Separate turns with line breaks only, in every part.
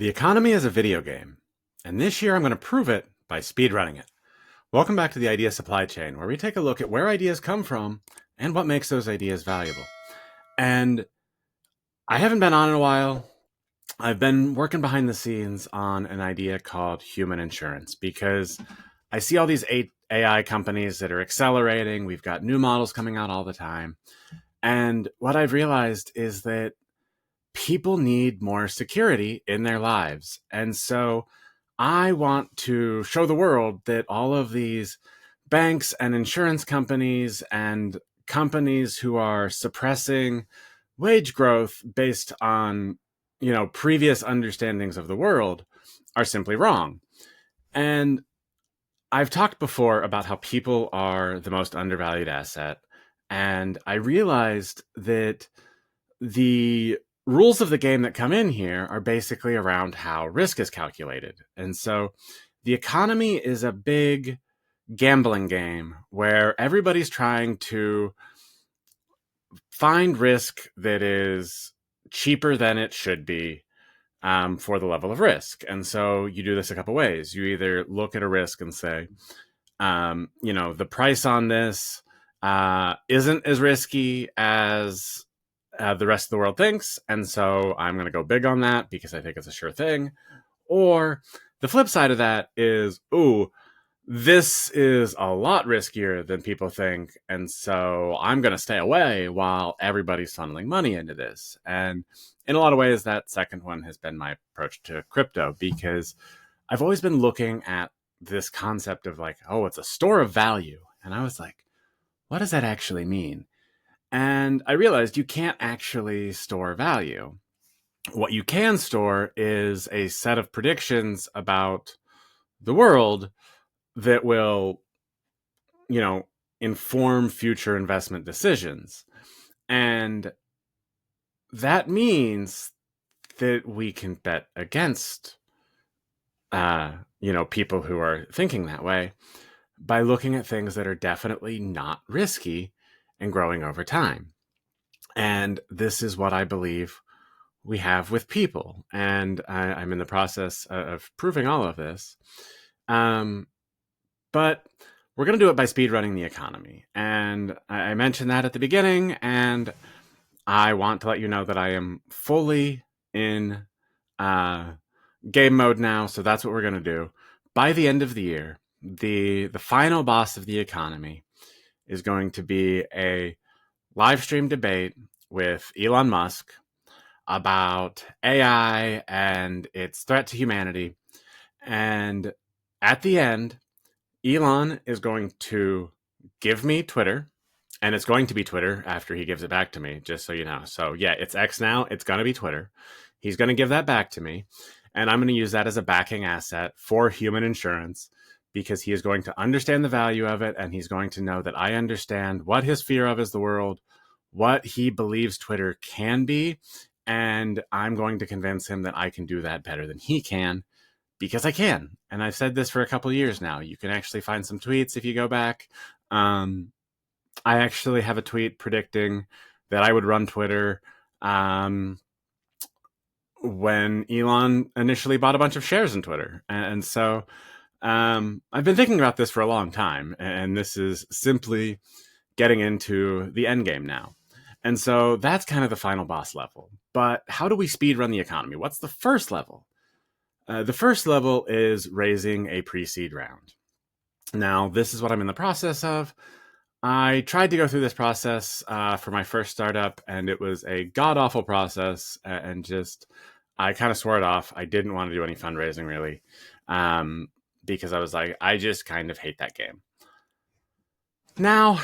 The economy is a video game, and this year I'm going to prove it by speedrunning it. Welcome back to the Idea Supply Chain, where we take a look at where ideas come from and what makes those ideas valuable. And I haven't been on in a while. I've been working behind the scenes on an idea called human insurance because I see all these AI companies that are accelerating. We've got new models coming out all the time. And what I've realized is that people need more security in their lives. And so I want to show the world that all of these banks and insurance companies and companies who are suppressing wage growth based on, previous understandings of the world are simply wrong. And I've talked before about how people are the most undervalued asset. And I realized that the rules of the game that come in here are basically around how risk is calculated. And so the economy is a big gambling game where everybody's trying to find risk that is cheaper than it should be for the level of risk. And so you do this a couple ways. You either look at a risk and say, the price on this isn't as risky as the rest of the world thinks, and so I'm going to go big on that because I think it's a sure thing. Or the flip side of that is, this is a lot riskier than people think, and so I'm going to stay away while everybody's funneling money into this. And in a lot of ways, that second one has been my approach to crypto, because I've always been looking at this concept of it's a store of value. And I was like, what does that actually mean? And I realized you can't actually store value. What you can store is a set of predictions about the world that will, inform future investment decisions. And that means that we can bet against, people who are thinking that way by looking at things that are definitely not risky and growing over time. And this is what I believe we have with people. And I'm in the process of proving all of this. But we're going to do it by speedrunning the economy. And I mentioned that at the beginning, and I want to let you know that I am fully in game mode now. So that's what we're going to do. By the end of the year, the final boss of the economy is going to be a live stream debate with Elon Musk about AI and its threat to humanity. And at the end, Elon is going to give me Twitter, and it's going to be Twitter after he gives it back to me, just so you know. So yeah, it's X now. It's going to be Twitter. He's going to give that back to me, and I'm going to use that as a backing asset for human insurance, because he is going to understand the value of it, and he's going to know that I understand what his fear of is the world, what he believes Twitter can be, and I'm going to convince him that I can do that better than he can, because I can. And I've said this for a couple of years now. You can actually find some tweets if you go back. I actually have a tweet predicting that I would run Twitter when Elon initially bought a bunch of shares in Twitter. And so I've been thinking about this for a long time, and this is simply getting into the end game now. And so that's kind of the final boss level. But how do we speed run the economy? What's the first level? The first level is raising a pre-seed round. Now, this is what I'm in the process of. I tried to go through this process for my first startup, and it was a god-awful process, and I kind of swore it off. I didn't want to do any fundraising, really, because I was like, I just kind of hate that game. Now,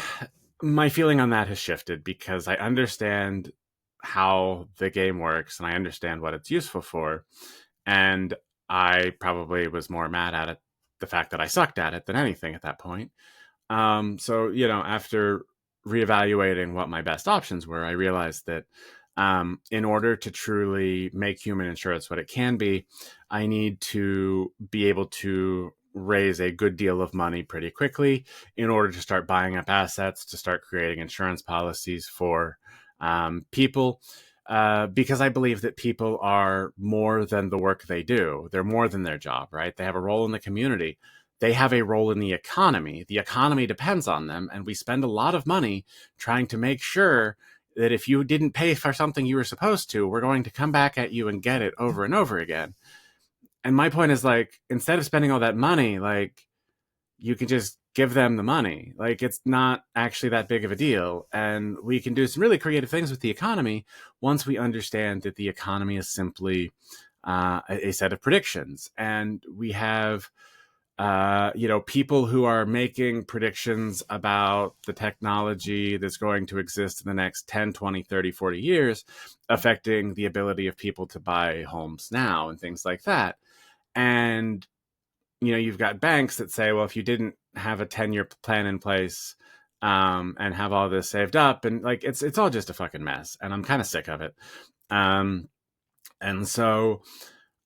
my feeling on that has shifted, because I understand how the game works, and I understand what it's useful for, and I probably was more mad at it, the fact that I sucked at it, than anything at that point. So, after reevaluating what my best options were, I realized that in order to truly make human insurance what it can be, I need to be able to raise a good deal of money pretty quickly in order to start buying up assets, to start creating insurance policies for people. because I believe that people are more than the work they do. They're more than their job, right? They have a role in the community. They have a role in the economy. The economy depends on them, and we spend a lot of money trying to make sure that if you didn't pay for something you were supposed to, we're going to come back at you and get it over and over again. And my point is, like, instead of spending all that money, like, you can just give them the money. Like, it's not actually that big of a deal. And we can do some really creative things with the economy once we understand that the economy is simply a set of predictions. And we have, people who are making predictions about the technology that's going to exist in the next 10, 20, 30, 40 years, affecting the ability of people to buy homes now and things like that. And you've got banks that say, well, if you didn't have a 10-year plan in place and have all this saved up, and like it's all just a fucking mess, and I'm kind of sick of it. And so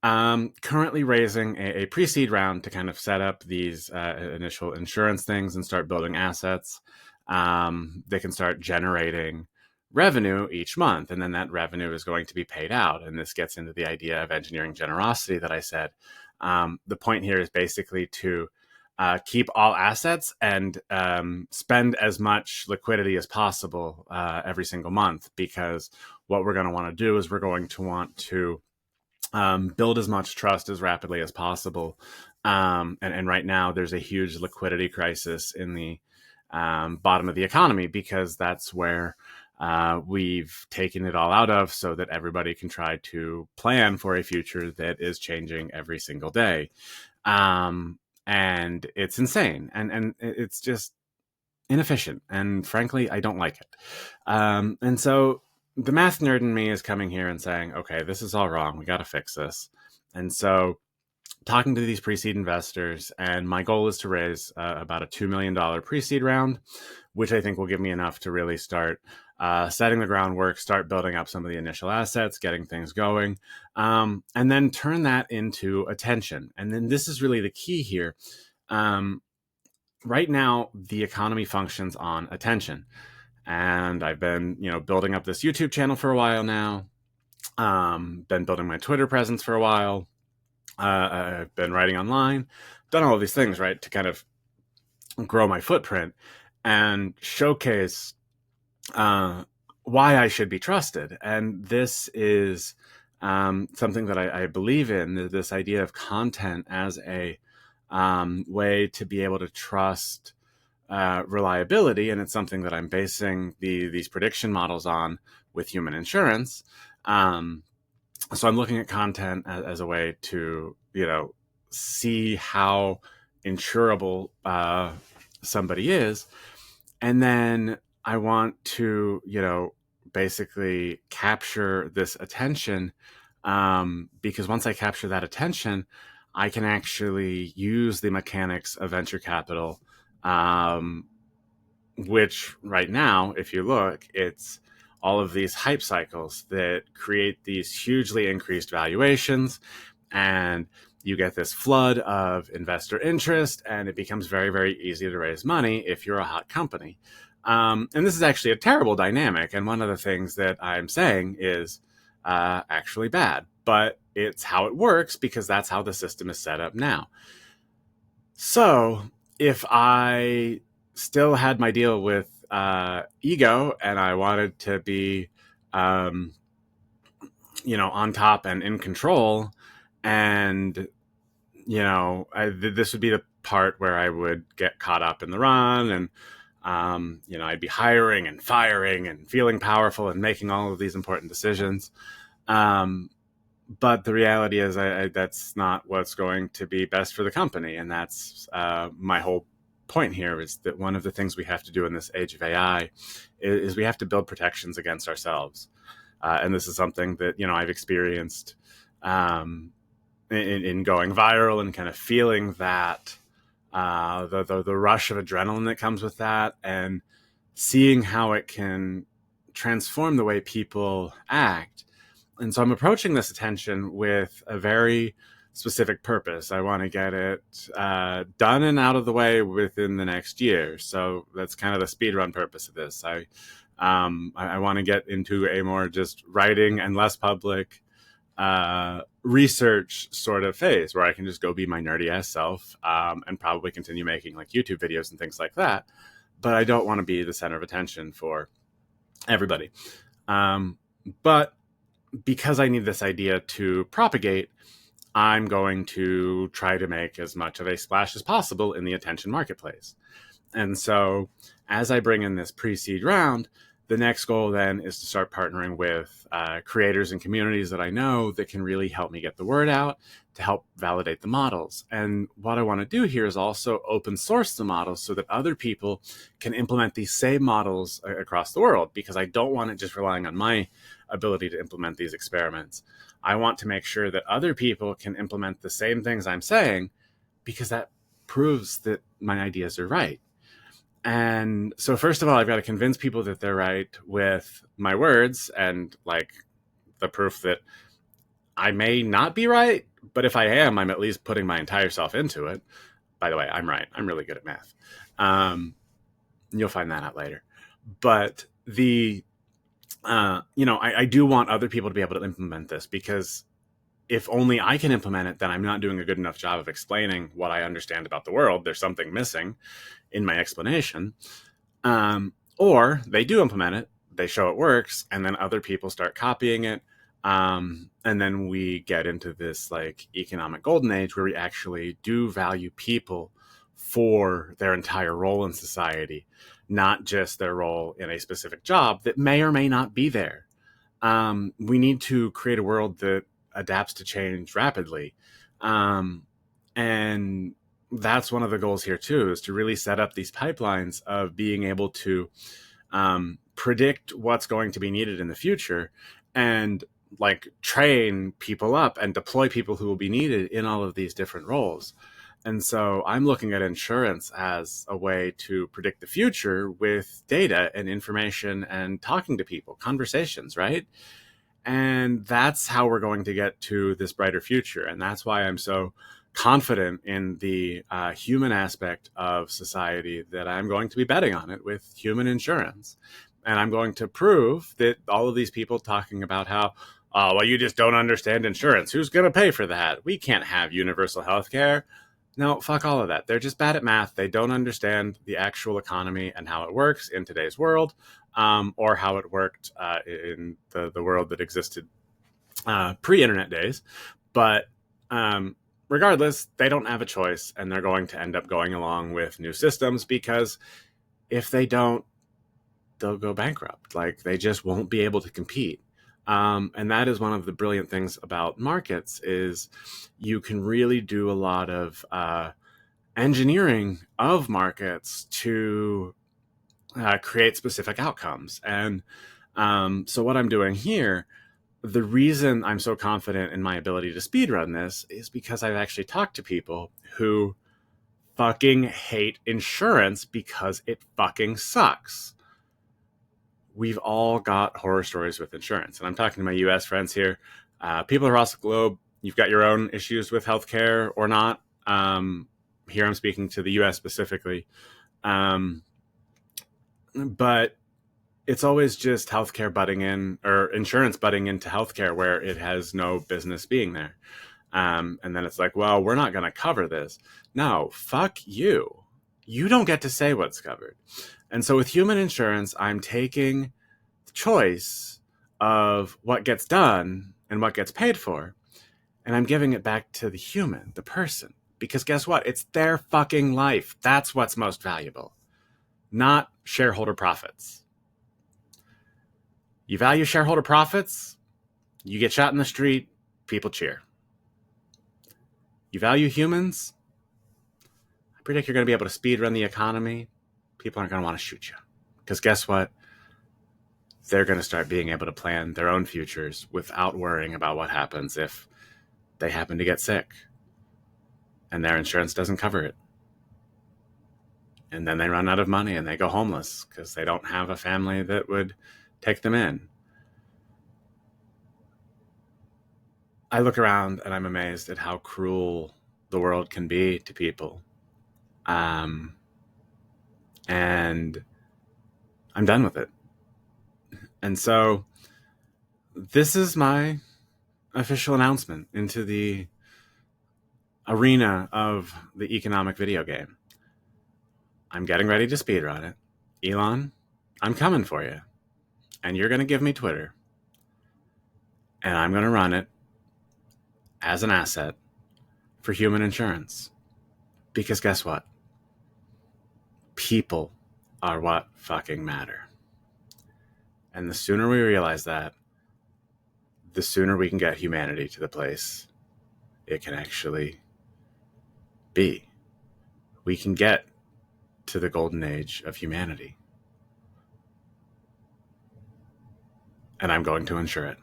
currently raising a pre-seed round to kind of set up these initial insurance things and start building assets. They can start generating revenue each month, and then that revenue is going to be paid out. And this gets into the idea of engineering generosity that I said. The point here is basically to keep all assets and spend as much liquidity as possible every single month, because what we're going to want to do is we're going to want to build as much trust as rapidly as possible. And right now there's a huge liquidity crisis in the bottom of the economy, because that's where we've taken it all out of, so that everybody can try to plan for a future that is changing every single day. And it's insane, and it's just inefficient, and frankly, I don't like it. And so the math nerd in me is coming here and saying, okay, this is all wrong. We got to fix this. And so talking to these pre-seed investors, and my goal is to raise about a $2 million pre-seed round, which I think will give me enough to really start setting the groundwork, start building up some of the initial assets, getting things going, and then turn that into attention. And then this is really the key here. Right now, the economy functions on attention. And I've been, building up this YouTube channel for a while now. Been building my Twitter presence for a while. I've been writing online, done all of these things, right, to kind of grow my footprint and showcase why I should be trusted. And this is something that I believe in, this idea of content as a way to be able to trust reliability. And it's something that I'm basing these prediction models on with human insurance. So I'm looking at content as a way to, see how insurable somebody is. And then I want to, basically capture this attention, because once I capture that attention, I can actually use the mechanics of venture capital, which right now, if you look, it's all of these hype cycles that create these hugely increased valuations, and you get this flood of investor interest, and it becomes very, very easy to raise money if you're a hot company. And this is actually a terrible dynamic, and one of the things that I'm saying is actually bad, but it's how it works, because that's how the system is set up now. So if I still had my deal with ego, and I wanted to be, on top and in control, and, this would be the part where I would get caught up in the run, and, I'd be hiring and firing and feeling powerful and making all of these important decisions. But the reality is that's not what's going to be best for the company. And that's my whole point here, is that one of the things we have to do in this age of AI is we have to build protections against ourselves. And this is something that, I've experienced in going viral, and kind of feeling that the rush of adrenaline that comes with that, and seeing how it can transform the way people act. And so I'm approaching this attention with a very specific purpose. I want to get it done and out of the way within the next year. So that's kind of the speedrun purpose of this. I I want to get into a more just writing and less public research sort of phase where I can just go be my nerdy ass self, and probably continue making like YouTube videos and things like that. But I don't want to be the center of attention for everybody. But because I need this idea to propagate, I'm going to try to make as much of a splash as possible in the attention marketplace. And so as I bring in this pre-seed round, the next goal then is to start partnering with creators and communities that I know that can really help me get the word out, to help validate the models. And what I want to do here is also open source the models so that other people can implement these same models across the world, because I don't want it just relying on my ability to implement these experiments. I want to make sure that other people can implement the same things I'm saying, because that proves that my ideas are right. And so first of all, I've got to convince people that they're right with my words, and like the proof that I may not be right, but if I am, I'm at least putting my entire self into it. By the way, I'm right. I'm really good at math. You'll find that out later. But I do want other people to be able to implement this, because if only I can implement it, then I'm not doing a good enough job of explaining what I understand about the world. There's something missing in my explanation. Or they do implement it, they show it works, and then other people start copying it. And then we get into this like economic golden age where we actually do value people for their entire role in society, not just their role in a specific job that may or may not be there. We need to create a world that adapts to change rapidly. And that's one of the goals here too, is to really set up these pipelines of being able to predict what's going to be needed in the future, and like train people up and deploy people who will be needed in all of these different roles. And so I'm looking at insurance as a way to predict the future with data and information and talking to people, conversations, right? And that's how we're going to get to this brighter future. And that's why I'm so confident in the human aspect of society, that I'm going to be betting on it with human insurance. And I'm going to prove that all of these people talking about how, oh, well, you just don't understand insurance. Who's going to pay for that? We can't have universal health care. No, fuck all of that. They're just bad at math. They don't understand the actual economy and how it works in today's world, or how it worked in the world that existed pre-internet days. But regardless, they don't have a choice, and they're going to end up going along with new systems, because if they don't, they'll go bankrupt. Like, they just won't be able to compete. And that is one of the brilliant things about markets, is you can really do a lot of engineering of markets to create specific outcomes. And so what I'm doing here, the reason I'm so confident in my ability to speedrun this is because I've actually talked to people who fucking hate insurance because it fucking sucks. We've all got horror stories with insurance. And I'm talking to my US friends here. People across the globe, you've got your own issues with healthcare or not. Here I'm speaking to the US specifically. But it's always just healthcare butting in, or insurance butting into healthcare where it has no business being there. And then it's like, well, we're not going to cover this. No, fuck you. You don't get to say what's covered. And so with human insurance, I'm taking the choice of what gets done and what gets paid for, and I'm giving it back to the human, the person. Because guess what? It's their fucking life. That's what's most valuable, not shareholder profits. You value shareholder profits, you get shot in the street, people cheer. You value humans, I predict you're going to be able to speed run the economy. People aren't going to want to shoot you. Because guess what? They're going to start being able to plan their own futures without worrying about what happens if they happen to get sick and their insurance doesn't cover it. And then they run out of money and they go homeless because they don't have a family that would take them in. I look around and I'm amazed at how cruel the world can be to people. And I'm done with it. And so this is my official announcement into the arena of the economic video game. I'm getting ready to speedrun it. Elon, I'm coming for you. And you're going to give me Twitter. And I'm going to run it as an asset for human insurance. Because guess what? People are what fucking matter. And the sooner we realize that, the sooner we can get humanity to the place it can actually be. We can get to the golden age of humanity. And I'm going to ensure it.